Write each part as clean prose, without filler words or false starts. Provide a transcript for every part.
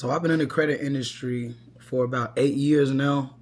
So I've been in the credit industry for about 8 years now.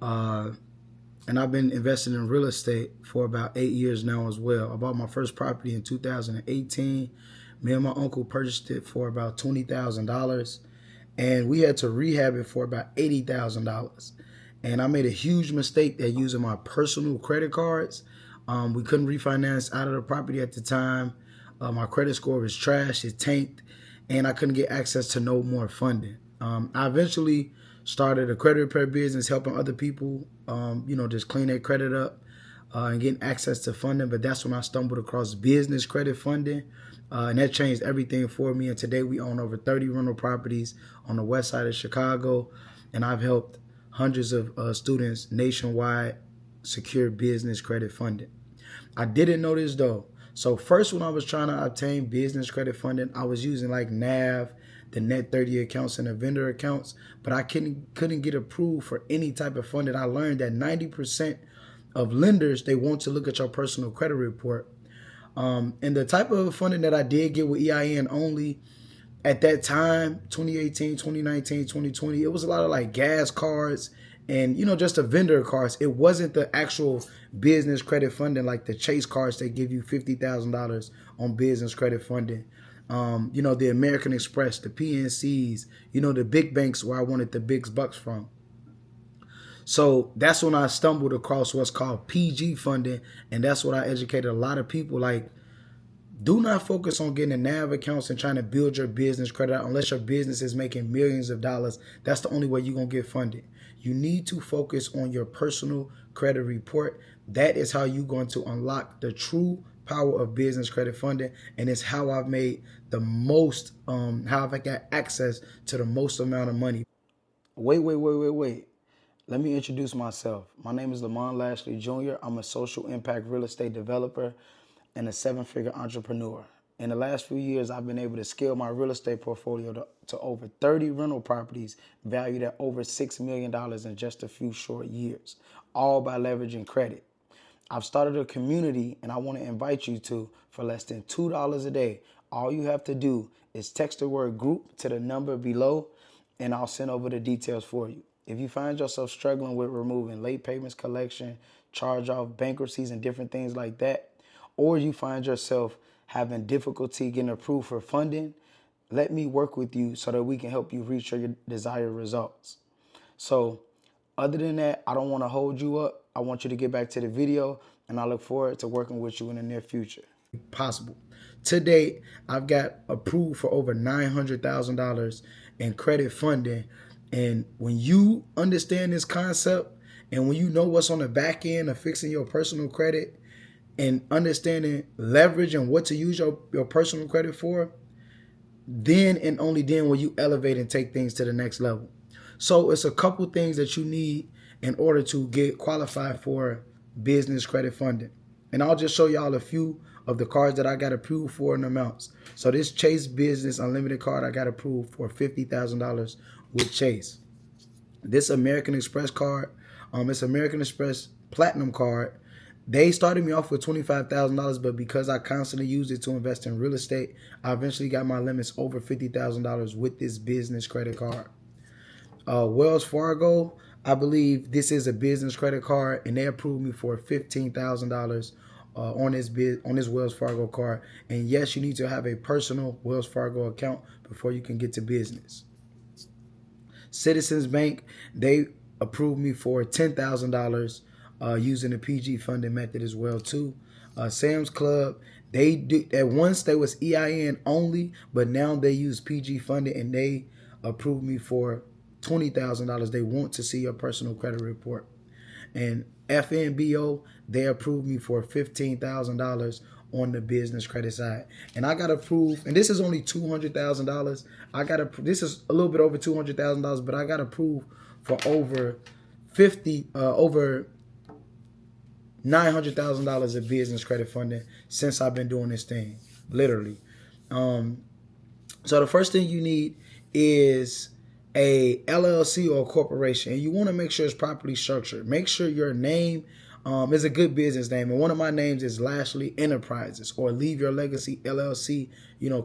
And I've been investing in real estate for about 8 years now as well. I bought my first property in 2018. Me and my uncle purchased it for about $20,000. And we had to rehab it for about $80,000. And I made a huge mistake that using my personal credit cards. We couldn't refinance out of the property at the time. My credit score was trash, it tanked, and I couldn't get access to no more funding. I eventually started a credit repair business helping other people, just clean their credit up and getting access to funding. But that's when I stumbled across business credit funding. And that changed everything for me. And today we own over 30 rental properties on the west side of Chicago. And I've helped hundreds of students nationwide secure business credit funding. I didn't know this though. So first, when I was trying to obtain business credit funding, I was using like NAV, the net 30 accounts, and the vendor accounts, but I couldn't get approved for any type of funding. I learned that 90% of lenders, they want to look at your personal credit report. And the type of funding that I did get with EIN only at that time, 2018, 2019, 2020, it was a lot of like gas cards and, just the vendor cards. It wasn't the actual business credit funding like the Chase cards. They give you $50,000 on business credit funding. The American Express, the PNCs, the big banks where I wanted the big bucks from. So that's when I stumbled across what's called PG funding. And that's what I educated a lot of people. Like, do not focus on getting a NAV accounts and trying to build your business credit out unless your business is making millions of dollars. That's the only way you're going to get funded. You need to focus on your personal credit report. That is how you're going to unlock the true power of business credit funding. And it's how I've made the most, how I've got access to the most amount of money. Wait. Let me introduce myself. My name is 𝐬𝐮𝐬𝐫𝐞 Jr. I'm a social impact real estate developer and a seven-figure entrepreneur. In the last few years, I've been able to scale my real estate portfolio to over 30 rental properties valued at over $6 million in just a few short years, all by leveraging credit. I've started a community and I want to invite you to for less than $2 a day. All you have to do is text the word group to the number below and I'll send over the details for you. If you find yourself struggling with removing late payments, collection, charge-off, bankruptcies, and different things like that, or you find yourself having difficulty getting approved for funding, let me work with you so that we can help you reach your desired results. So other than that, I don't want to hold you up. I want you to get back to the video, and I look forward to working with you in the near future. Possible. To date, I've got approved for over $900,000 in credit funding. And when you understand this concept and when you know what's on the back end of fixing your personal credit and understanding leverage and what to use your personal credit for, then and only then will you elevate and take things to the next level. So it's a couple things that you need in order to get qualified for business credit funding. And I'll just show y'all a few of the cards that I got approved for in amounts. So this Chase Business Unlimited card I got approved for $50,000 with Chase. This American Express card, it's American Express Platinum card. They started me off with $25,000, but because I constantly used it to invest in real estate, I eventually got my limits over $50,000 with this business credit card. Wells Fargo, I believe this is a business credit card, and they approved me for $15,000 on this Wells Fargo card. And yes, you need to have a personal Wells Fargo account before you can get to business. Citizens Bank, they approved me for $10,000 using the PG funding method as well too. Sam's Club, they did at once they was EIN only, but now they use PG funding and they approved me for $20,000. They want to see your personal credit report. And FNBO, they approved me for $15,000 on the business credit side. And I got approved, and this is only $200,000. This is a little bit over $200,000, but I got approved for over $900,000 of business credit funding since I've been doing this thing, literally. So the first thing you need is a LLC or a corporation, and you want to make sure it's properly structured. Make sure your name It's a good business name. And one of my names is Lashley Enterprises or Leave Your Legacy LLC,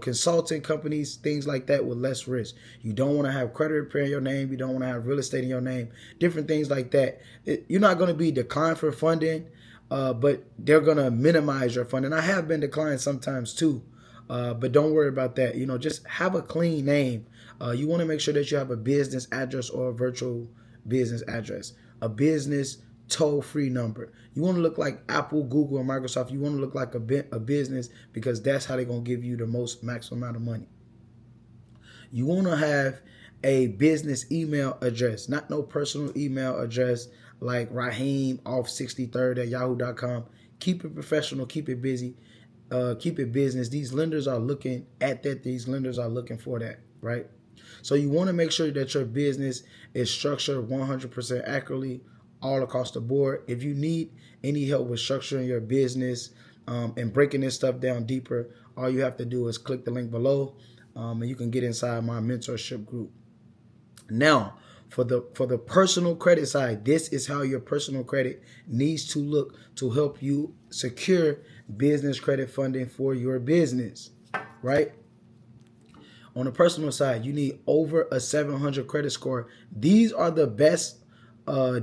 consulting companies, things like that with less risk. You don't want to have credit repair in your name. You don't want to have real estate in your name, different things like that. You're not going to be declined for funding, but they're going to minimize your funding. I have been declined sometimes too, but don't worry about that. Just have a clean name. You want to make sure that you have a business address or a virtual business address, a business toll-free number. You want to look like Apple, Google, and Microsoft. You want to look like a business because that's how they're going to give you the most maximum amount of money. You want to have a business email address, not no personal email address like Raheem off 63rd at yahoo.com. Keep it professional, keep it busy, keep it business. These lenders are looking at that. These lenders are looking for that, right? So you want to make sure that your business is structured 100% accurately all across the board. If you need any help with structuring your business and breaking this stuff down deeper, all you have to do is click the link below and you can get inside my mentorship group. Now, for the personal credit side, this is how your personal credit needs to look to help you secure business credit funding for your business, right? On the personal side, you need over a 700 credit score. These are the best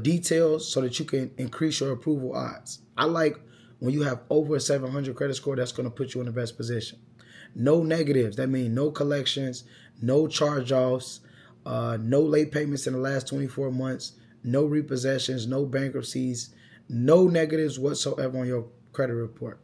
details so that you can increase your approval odds. I like when you have over a 700 credit score, that's going to put you in the best position. No negatives. That means no collections, no charge-offs, no late payments in the last 24 months, no repossessions, no bankruptcies, no negatives whatsoever on your credit report.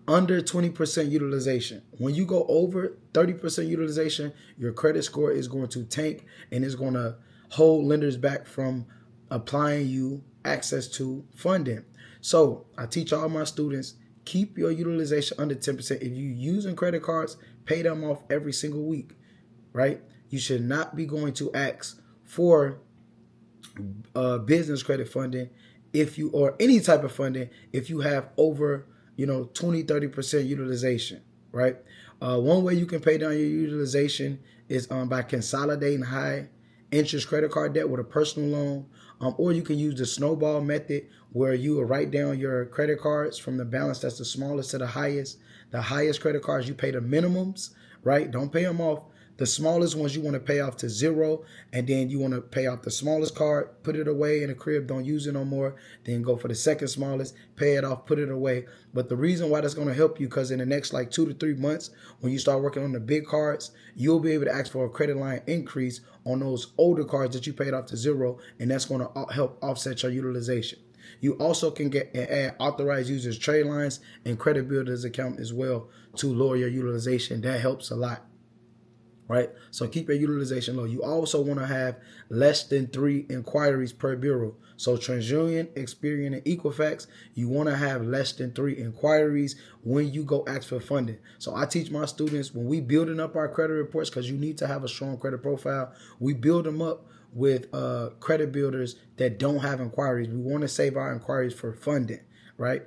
Under 20% utilization. When you go over 30% utilization, your credit score is going to tank and it's going to hold lenders back from applying you access to funding. So I teach all my students, keep your utilization under 10%. If you're using credit cards, pay them off every single week, right? You should not be going to ask for business credit funding or any type of funding if you have over 20-30% utilization, right? One way you can pay down your utilization is by consolidating high interest credit card debt with a personal loan, or you can use the snowball method where you will write down your credit cards from the balance that's the smallest to the highest. The highest credit cards, you pay the minimums, right? Don't pay them off. The smallest ones you want to pay off to zero, and then you want to pay off the smallest card, put it away in the crib, don't use it no more. Then go for the second smallest, pay it off, put it away. But the reason why that's going to help you, because in the next like 2 to 3 months, when you start working on the big cards, you'll be able to ask for a credit line increase on those older cards that you paid off to zero, and that's going to help offset your utilization. You also can get and add authorized users trade lines and credit builders account as well to lower your utilization. That helps a lot. Right? So keep your utilization low. You also want to have less than 3 inquiries per bureau. So TransUnion, Experian, and Equifax, you want to have less than 3 inquiries when you go ask for funding. So I teach my students when we building up our credit reports, because you need to have a strong credit profile, we build them up with credit builders that don't have inquiries. We want to save our inquiries for funding. Right?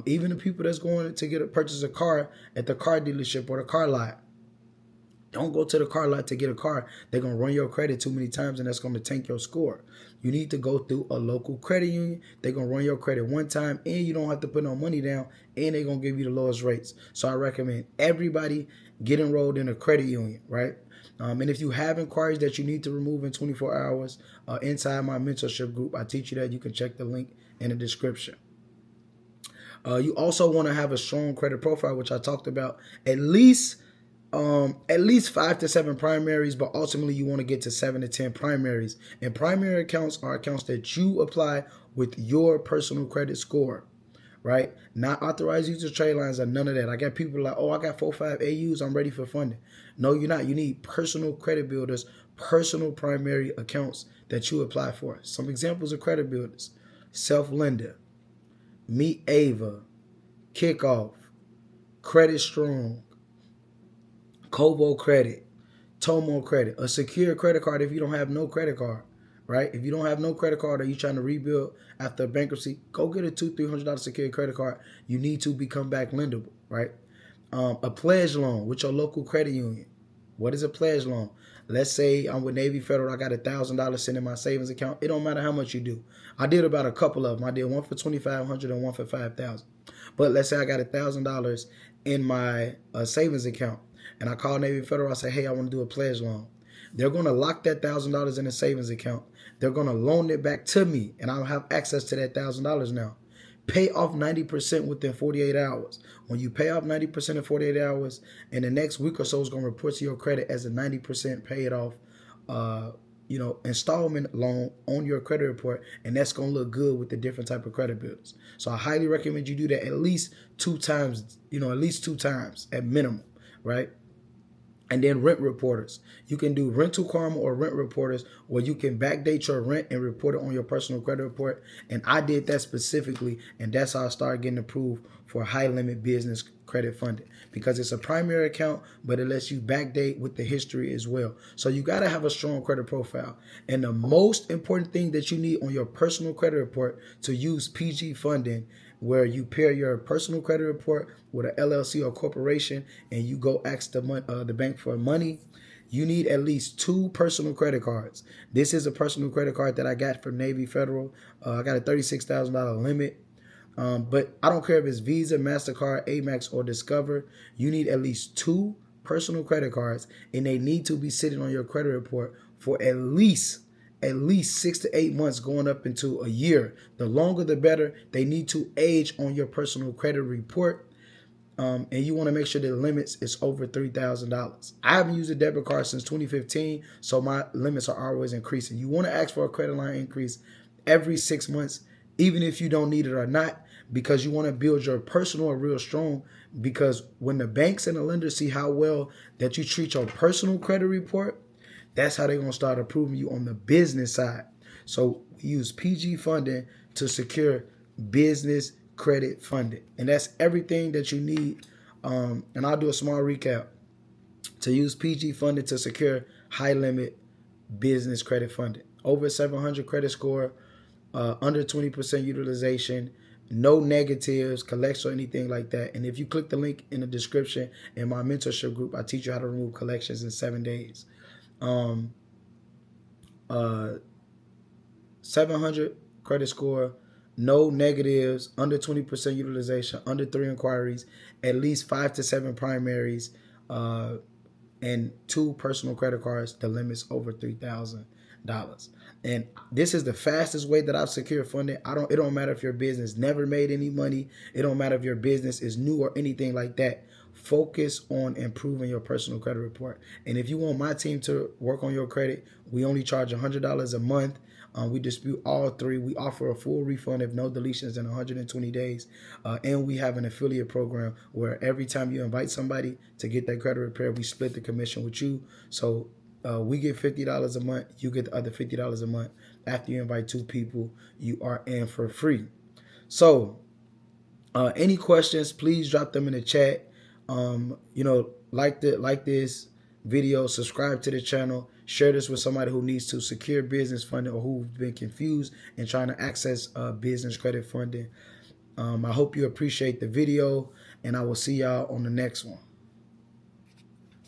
Even the people that's going to purchase a car at the car dealership or the car lot, don't go to the car lot to get a car. They're going to run your credit too many times, and that's going to tank your score. You need to go through a local credit union. They're going to run your credit one time, and you don't have to put no money down, and they're going to give you the lowest rates. So I recommend everybody get enrolled in a credit union, right? And if you have inquiries that you need to remove in 24 hours, inside my mentorship group, I teach you that. You can check the link in the description. You also want to have a strong credit profile, which I talked about. At least 5 to 7 primaries, but ultimately you want to get to 7 to 10 primaries. And primary accounts are accounts that you apply with your personal credit score, right? Not authorized user trade lines or none of that. I got people like, oh, I got 4 or 5 AUs, I'm ready for funding. No, you're not. You need personal credit builders, personal primary accounts that you apply for. Some examples of credit builders: Self-Lender, Meet Ava, Kickoff, Credit Strong, Kobo Credit, Tomo Credit, a secure credit card if you don't have no credit card, right? If you don't have no credit card or you're trying to rebuild after bankruptcy, go get a $200-300 secure credit card. You need to become back lendable, right? A pledge loan with your local credit union. What is a pledge loan? Let's say I'm with Navy Federal. I got $1,000 sitting in my savings account. It don't matter how much you do. I did about a couple of them. I did one for $2,500 and one for $5,000. But let's say I got $1,000 in my savings account, and I call Navy Federal. I say, hey, I want to do a pledge loan. They're going to lock that $1,000 in a savings account. They're going to loan it back to me, and I'll have access to that $1,000 now. Pay off 90% within 48 hours. When you pay off 90% in 48 hours, in the next week or so, it's going to report to your credit as a 90% paid off, installment loan on your credit report, and that's going to look good with the different type of credit builders. So I highly recommend you do that at least 2 times, at least 2 times at minimum, right? And then rent reporters. You can do Rental Karma or rent reporters, where you can backdate your rent and report it on your personal credit report. And I did that specifically, and that's how I started getting approved for high limit business credit funding, because it's a primary account, but it lets you backdate with the history as well. So you got to have a strong credit profile. And the most important thing that you need on your personal credit report to use PG funding, where you pair your personal credit report with an LLC or corporation, and you go ask the bank for money, you need at least 2 personal credit cards. This is a personal credit card that I got from Navy Federal. I got a $36,000 limit. But I don't care if it's Visa, MasterCard, Amex, or Discover. You need at least 2 personal credit cards, and they need to be sitting on your credit report for at least 6 to 8 months, going up into a year. The longer the better. They need to age on your personal credit report. And you want to make sure the limits is over $3,000. I haven't used a debit card since 2015, so my limits are always increasing. You want to ask for a credit line increase every 6 months, even if you don't need it or not, because you want to build your personal real strong. Because when the banks and the lenders see how well that you treat your personal credit report, that's how they're going to start approving you on the business side. So we use PG funding to secure business credit funding. And that's everything that you need. And I'll do a small recap. To use PG funding to secure high limit business credit funding. Over 700 credit score, under 20% utilization, no negatives, collections, or anything like that. And if you click the link in the description in my mentorship group, I teach you how to remove collections in 7 days. 700 credit score, no negatives, under 20% utilization, under 3 inquiries, at least 5 to 7 primaries, and 2 personal credit cards. The limit's over $3,000. And this is the fastest way that I've secured funding. It don't matter if your business never made any money. It don't matter if your business is new or anything like that. Focus on improving your personal credit report. And if you want my team to work on your credit, we only charge $100 a month. We dispute all 3. We offer a full refund if no deletions in 120 days. And we have an affiliate program where every time you invite somebody to get that credit repair, we split the commission with you. So we get $50 a month. You get the other $50 a month. After you invite 2 people, you are in for free. So any questions, please drop them in the chat. Like this video, subscribe to the channel, share this with somebody who needs to secure business funding or who's been confused and trying to access business credit funding. I hope you appreciate the video, and I will see y'all on the next one.